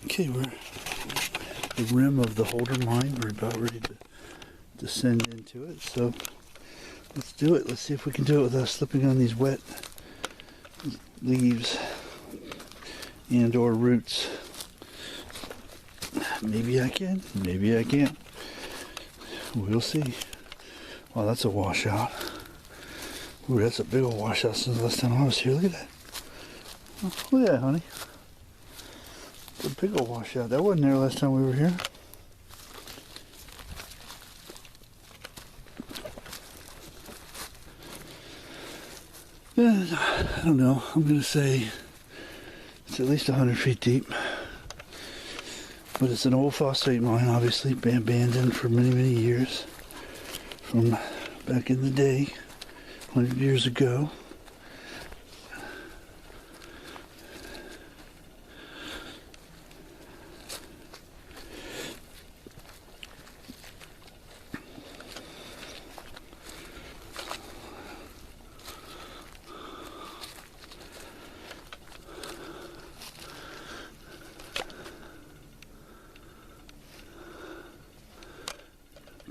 Okay, we're the rim of the Holder mine. We're about ready to descend into it. So let's do it. Let's see if we can do it without slipping on these wet leaves and or roots. Maybe I can, maybe I can't. We'll see. Wow, that's a washout. Ooh, that's a big old washout since the last time I was here. Look at that. Oh, look at that, honey. It's a big old washout. That wasn't there last time we were here. I don't know. I'm going to say it's at least 100 feet deep. But it's an old phosphate mine, obviously, been abandoned for many, many years. From back in the day, 100 years ago.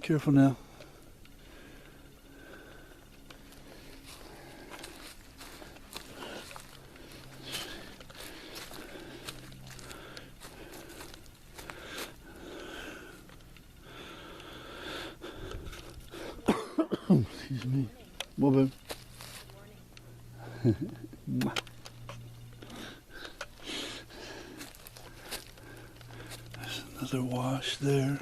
Careful now. Excuse me. Well, babe. There's another wash there.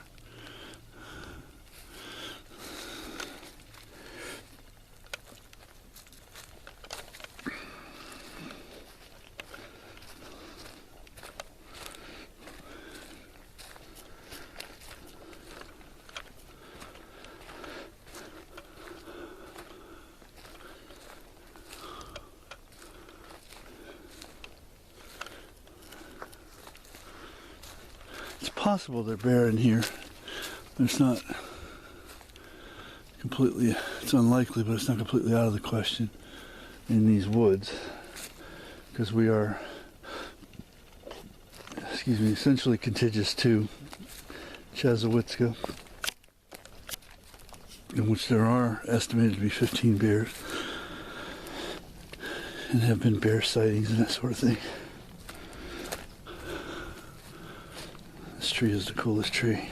It's possible they're bare in here. It's not completely, it's unlikely, but it's not completely out of the question in these woods, because we are, excuse me, essentially contiguous to Chasowitska, in which there are estimated to be 15 bears, and have been bear sightings and that sort of thing. This tree is the coolest tree.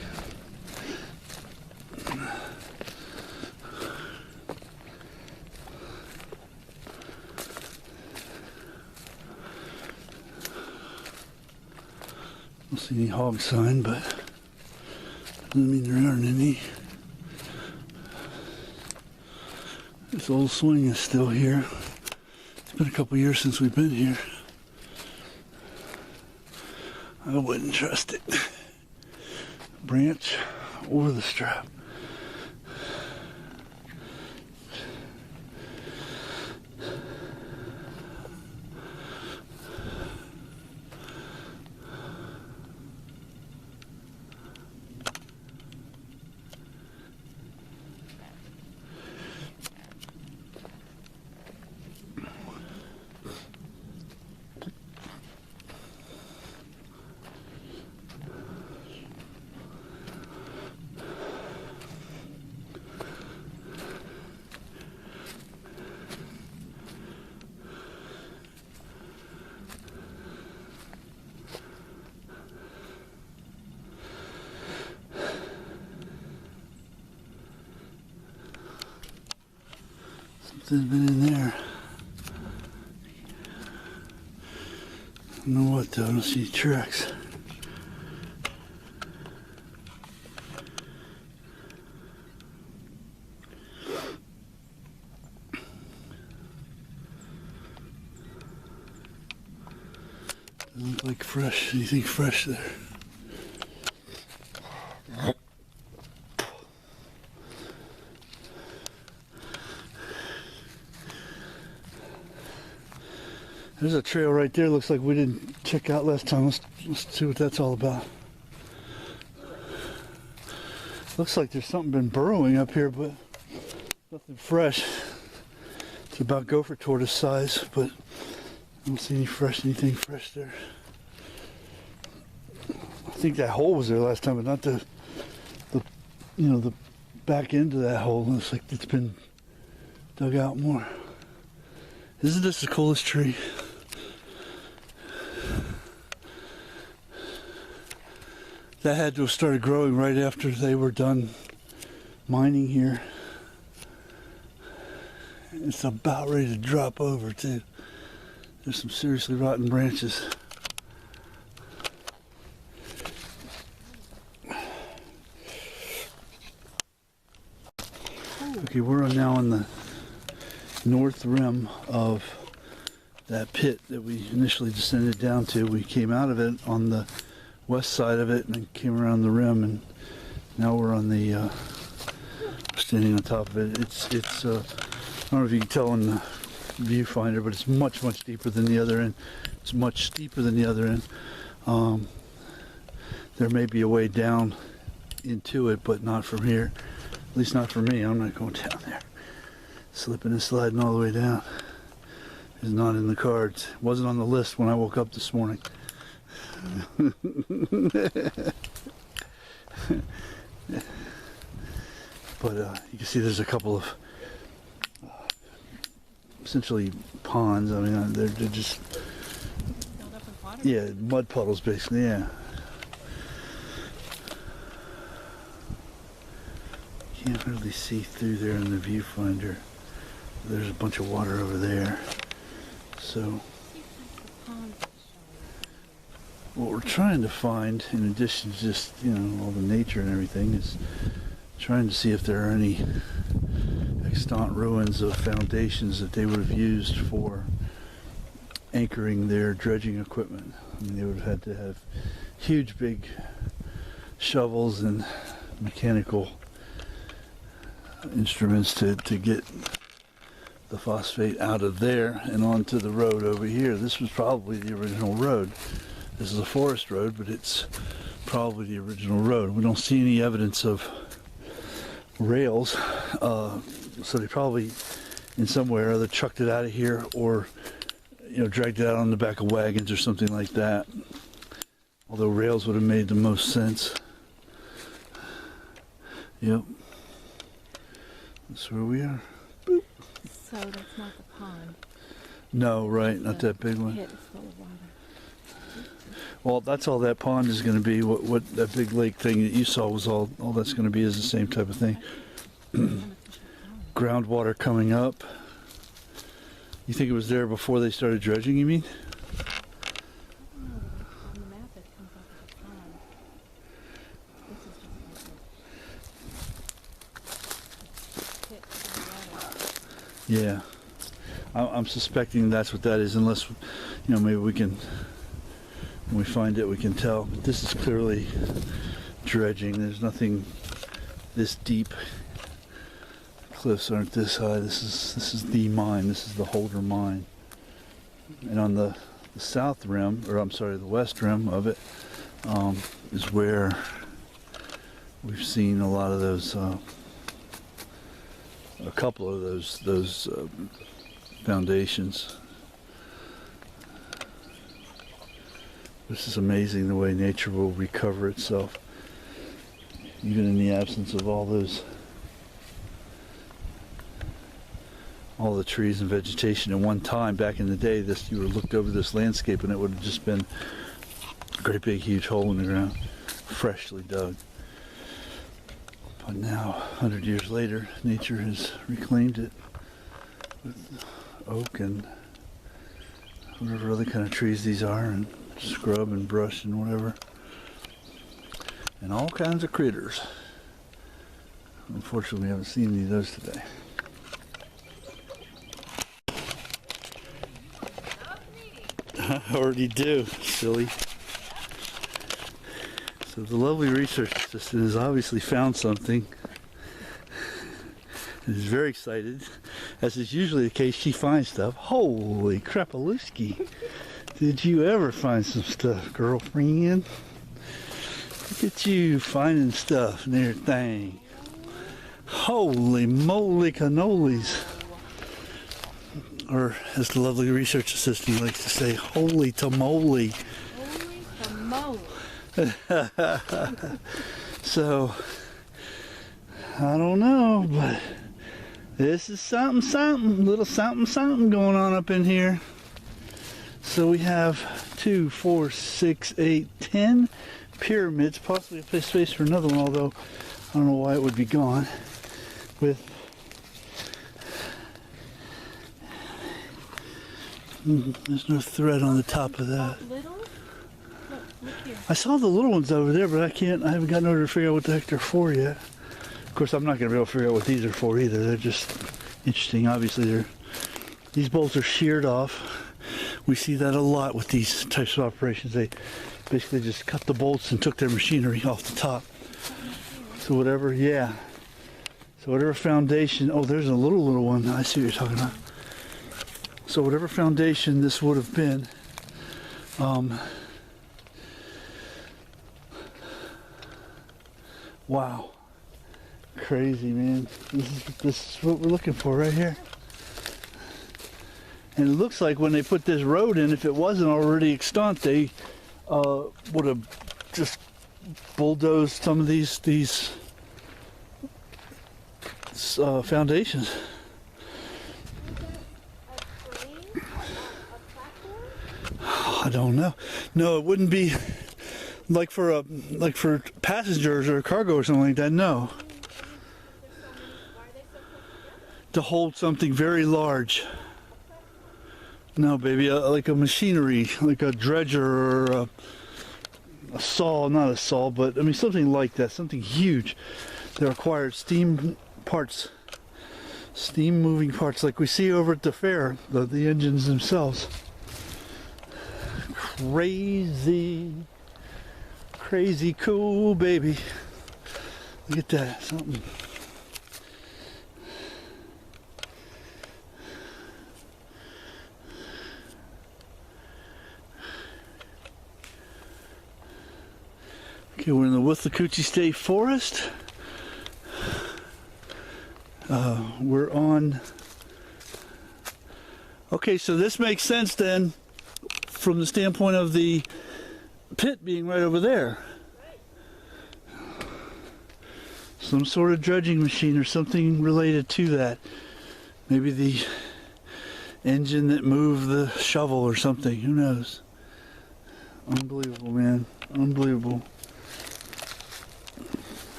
Don't see any hog sign, but doesn't mean there aren't any. This old swing is still here. It's been a couple years since we've been here. I wouldn't trust it. Branch or the strap. Something's been in there. I don't know what though, I don't see tracks. Doesn't look like fresh, anything fresh there. There's a trail right there. Looks like we didn't check out last time. Let's see what that's all about. Looks like there's something been burrowing up here, but nothing fresh. It's about gopher tortoise size, but I don't see anything fresh there. think that hole was there last time, but not the the back end of that hole. Looks like it's been dug out more. Isn't this the coolest tree? That had to have started growing right after they were done mining here. It's about ready to drop over too. There's some seriously rotten branches. Okay, we're now on the north rim of that pit that we initially descended down to. We came out of it on the west side of it and then came around the rim, and now we're on the standing on top of it. It's I don't know if you can tell in the viewfinder, but it's much deeper than the other end. It's much steeper than the other end. There may be a way down into it, but not from here. At least not for me. I'm not going down there. Slipping and sliding all the way down is not in the cards. It wasn't on the list when I woke up this morning. But you can see there's a couple of essentially ponds. I mean, they're just mud puddles basically. Yeah. Can't really see through there in the viewfinder. There's a bunch of water over there. So what we're trying to find, in addition to just, all the nature and everything, is trying to see if there are any extant ruins of foundations that they would have used for anchoring their dredging equipment. I mean, they would have had to have huge big shovels and mechanical instruments to get the phosphate out of there and onto the road over here. This was probably the original road. This is a forest road, but it's probably the original road. We don't see any evidence of rails, so they probably in some way or other chucked it out of here, or dragged it out on the back of wagons or something like that. Although rails would have made the most sense. Yep. That's where we are. Boop. So that's not the pond. No, right, not that big one. Pit is full of water. Well, that's all that pond is going to be. What that big lake thing that you saw was all that's going to be is the same type of thing. Groundwater coming up. You think it was there before they started dredging, you mean? No, on the map it comes up as a pond. This is just like a pit of water. Yeah. I'm suspecting that's what that is, unless, maybe we can, when we find it, we can tell. But this is clearly dredging. There's nothing this deep. Cliffs aren't this high. This is the mine. This is the Holder mine. And on the south rim, or I'm sorry, the west rim of it, is where we've seen a lot of those, a couple of those foundations. This is amazing, the way nature will recover itself, even in the absence of all the trees and vegetation. At one time, back in the day, you would have looked over this landscape and it would have just been a great big huge hole in the ground, freshly dug. But now, 100 years later, nature has reclaimed it with oak and whatever other kind of trees these are, and scrub and brush and whatever, and all kinds of critters. Unfortunately, we haven't seen any of those today. I already do, silly. So the lovely research assistant has obviously found something and is very excited. As is usually the case, she finds stuff. Holy crapalooski. Did you ever find some stuff, girlfriend? Look at you finding stuff and everything. Holy moly cannolis. Or as the lovely research assistant likes to say, holy tamale. Holy tamale. So, I don't know, but this is something, little something going on up in here. So we have 2, 4, 6, 8, 10 pyramids, possibly a space for another one, although I don't know why it would be gone. With there's no thread on the top of that. Little? Look here. I saw the little ones over there, but I haven't gotten over to figure out what the heck they're for yet. Of course, I'm not going to be able to figure out what these are for either. They're just interesting. Obviously, these bolts are sheared off. We see that a lot with these types of operations. They basically just cut the bolts and took their machinery off the top. So whatever, yeah. So whatever foundation, oh, there's a little one. I see what you're talking about. So whatever foundation this would have been, wow. Crazy, man. This is what we're looking for right here. And it looks like when they put this road in, if it wasn't already extant, they would have just bulldozed some of these foundations. I don't know. No, it wouldn't be like for passengers or cargo or something like that. No. To hold something very large. No, baby, like a machinery, like a dredger or a saw, not a saw, but I mean something like that, something huge that required steam parts, steam moving parts like we see over at the fair, the engines themselves. Crazy cool, baby. Look at that, something. Okay, we're in the Withlacoochee State Forest. We're on... Okay, so this makes sense then from the standpoint of the pit being right over there. Some sort of dredging machine or something related to that. Maybe the engine that moved the shovel or something, who knows. Unbelievable, man, unbelievable.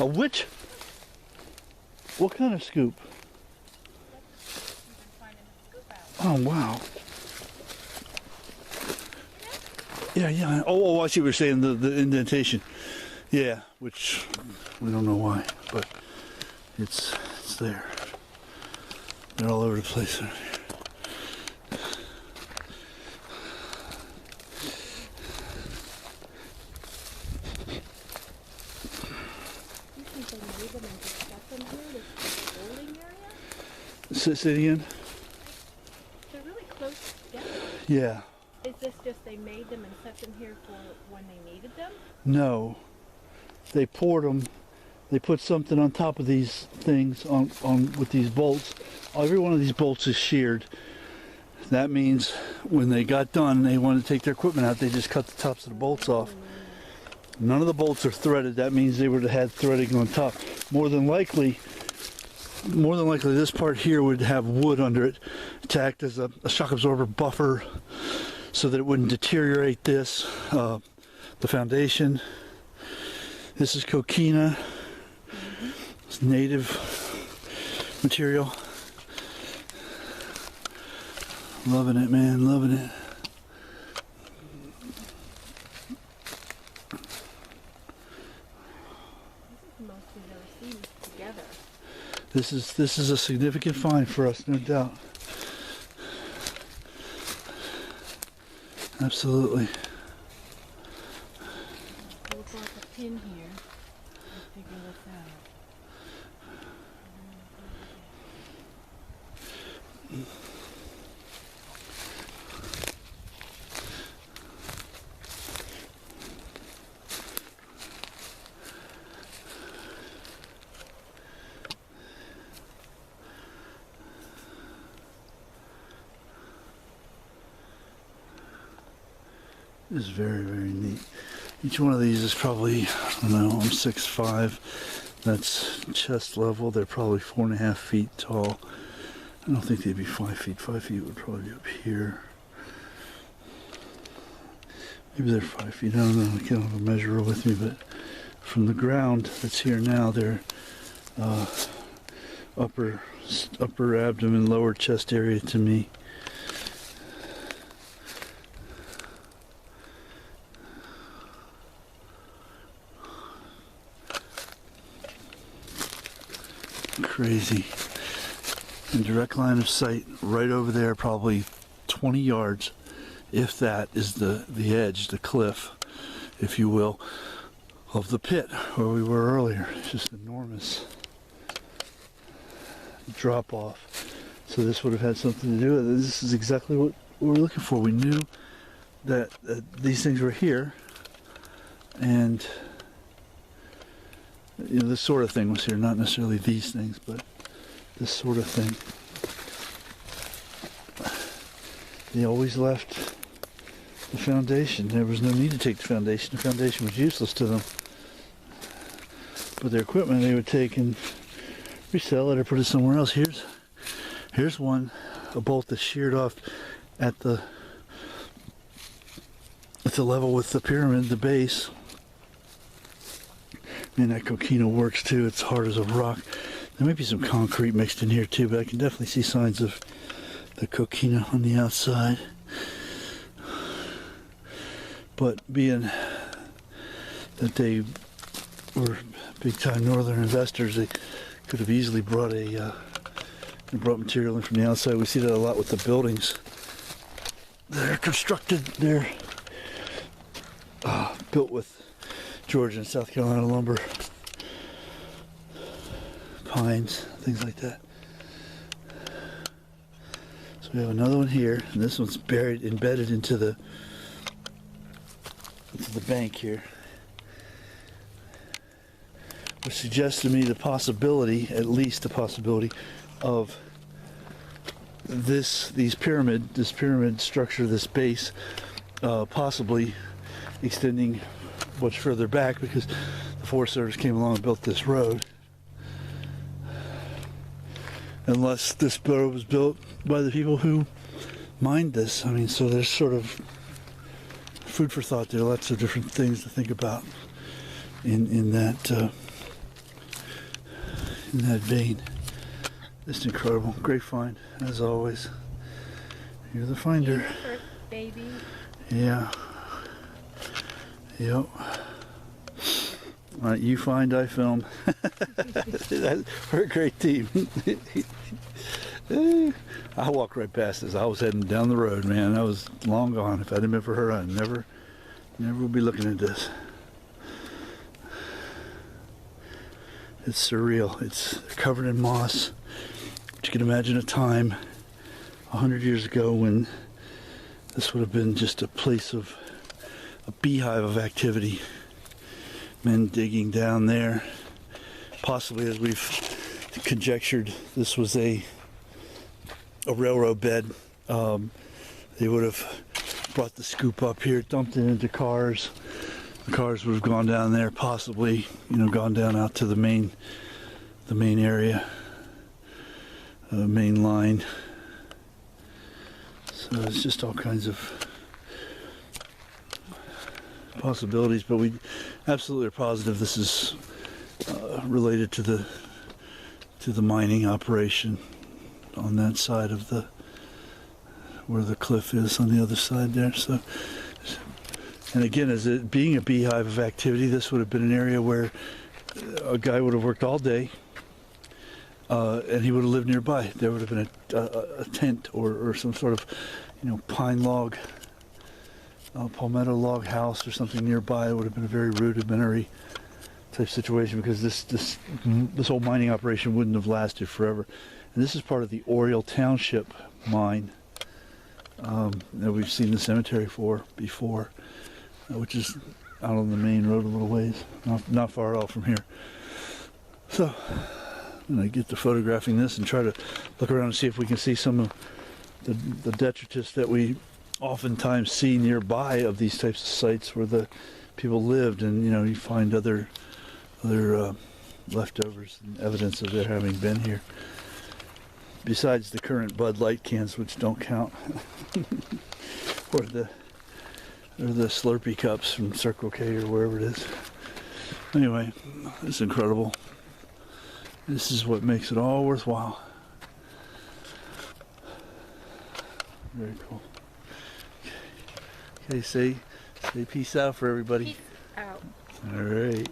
A which? What kind of scoop? Oh, wow. Yeah. Oh, I see what you're saying, the indentation. Yeah, which we don't know why, but it's there. They're all over the place. Say it again? They're really close together. Yeah. Is this just they made them and set them here for when they needed them? No. They poured them. They put something on top of these things on with these bolts. Every one of these bolts is sheared. That means when they got done, they wanted to take their equipment out, they just cut the tops of the bolts off. None of the bolts are threaded. That means they would have had threading on top. More than likely this part here would have wood under it to act as a shock absorber buffer so that it wouldn't deteriorate this. The foundation. This is coquina. It's native material. Loving it, man, loving it. This is a significant find for us, no doubt. Absolutely. We'll put a pin here and figure this out. is very, very neat. Each one of these is probably, I don't know, I'm 6'5". That's chest level. They're probably 4.5 feet tall. I don't think they'd be 5 feet. 5 feet would probably be up here. Maybe they're 5 feet. I don't know. I can't have a measurer with me, but from the ground that's here now, they're upper abdomen, lower chest area to me. Crazy. In direct line of sight, right over there, probably 20 yards, if that, is the edge, the cliff, if you will, of the pit where we were earlier. It's just enormous drop off. So this would have had something to do with it. This is exactly what we were looking for. We knew that these things were here, and you know, this sort of thing was here, not necessarily these things, but this sort of thing. They always left the foundation. There was no need to take the foundation. The foundation was useless to them. But their equipment they would take and resell it or put it somewhere else. Here's one, a bolt that's sheared off at the level with the pyramid, the base. And that coquina works too. It's hard as a rock. There might be some concrete mixed in here too, but I can definitely see signs of the coquina on the outside. But being that they were big-time northern investors, they could have easily brought material in from the outside. We see that a lot with the buildings. They're constructed. They're built with Georgia and South Carolina lumber, pines, things like that. So we have another one here, and this one's embedded into the bank here, which suggests to me the possibility, at least the possibility, of this pyramid structure, this base, possibly extending much further back, because the Forest Service came along and built this road. Unless this road was built by the people who mined this. I mean, so there's sort of food for thought there. Lots of different things to think about in that vein. Just incredible. Great find, as always. You're the finder. First, baby. Yeah. Yep. All right, you find, I film. We're a great team. I walked right past this. I was heading down the road, man. I was long gone. If I hadn't been for her, I'd never would be looking at this. It's surreal. It's covered in moss. But you can imagine a time 100 years ago when this would have been just a place of a beehive of activity. Men digging down there. Possibly, as we've conjectured, this was a railroad bed. They would have brought the scoop up here, dumped it into cars. The cars would have gone down there, possibly, gone down out to the main area, main line. So it's just all kinds of possibilities, but we absolutely are positive this is related to the mining operation on that side of where the cliff is on the other side there. So, and again, as it being a beehive of activity, this would have been an area where a guy would have worked all day, and he would have lived nearby. There would have been a tent or some sort of, pine log, palmetto log house or something nearby. It would have been a very rudimentary type situation, because this whole mining operation wouldn't have lasted forever. And this is part of the Oriole Township mine that we've seen the cemetery for before, which is out on the main road a little ways, not far at all from here. So I'm going to get to photographing this and try to look around and see if we can see some of the detritus that we oftentimes see nearby of these types of sites where the people lived, and you know, you find other leftovers and evidence of their having been here. Besides the current Bud Light cans, which don't count, or the Slurpee cups from Circle K or wherever it is. Anyway, it's incredible. This is what makes it all worthwhile. Very cool. Okay, say peace out for everybody. Peace out. All right.